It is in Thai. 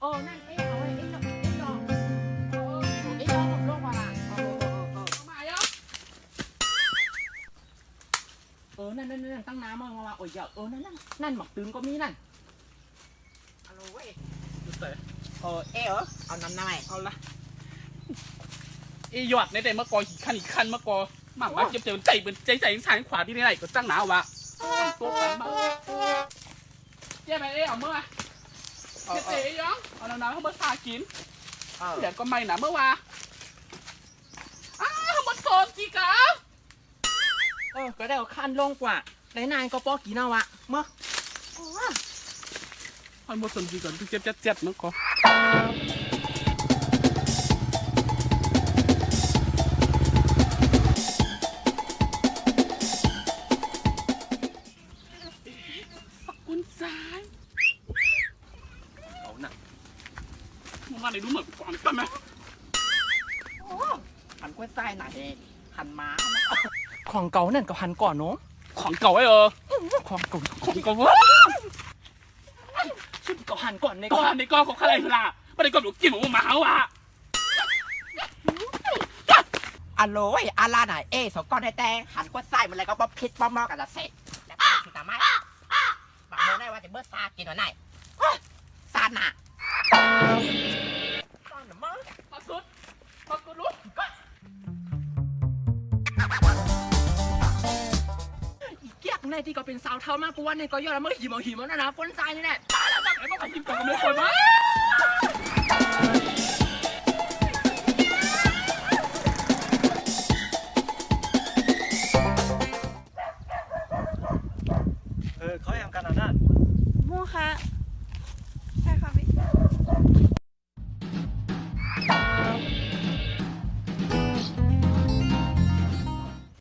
นั่นเอ๊ะเอาไว้เอ๊ะเอ๊ะยองเอ๊ะยองผมโลกว่าล่ะมาเยอะนั่นตั้งน้ำมาว่าโอ้ยเออนั่นหมักตื่นก็มีนั่นฮัลโหลเว้ยเอ๊ะเอาน้ำหน่อยเอาละยอดในแต่เมื่อก่อนอีกคันเมื่อก่อนหมั่งว่าเจ็บใจเป็นใจซ้ายขวาที่ไหนก็ตั้งหนาวะตัวกันมาเจ๊ไปเอาเมื่อเจ๊ยังเอาน้ำเขาเมื่อซากินเดี๋ยวก็ไม่หนาเมื่อวามันโซนจีกะก็ได้เอาขั้นลงกว่าได้นานก็ปอกี่นาวะเมื่อมันโมสนจีก่อนที่เจ็บเมื่อก่อนมาเลยดูเหมือนก่อนกันไหมหันกล้วยไส้ไหนหันม้าของเก่านั่นก็หันก่อนเนาะของเก่าไอ้ของเก่าวะชุดเก่าหันก่อนในก้อนของใครล่ะไม่ได้ก้อนหนูกินหมูหมาว่ะอร่อยอะไรไหนสองก้อนได้แต่หันกล้วยไส้มันอะไรก็ป๊อปพิษป๊อปมอกันจะเสร็จแล้วก็สิตาไม้บักโมได้ว่าจะเบิร์ซากินหน่อยไหนซาหน่ะมาสุดรู้อีเกียกในที่ก็เป็นสาวเท่ามากกูว่าในก็ยอดแล้วเมื่อหิมนะคนใจนี่แหละตายแล้วบ้างไอ้บ้าหิมกับเลยคนวะ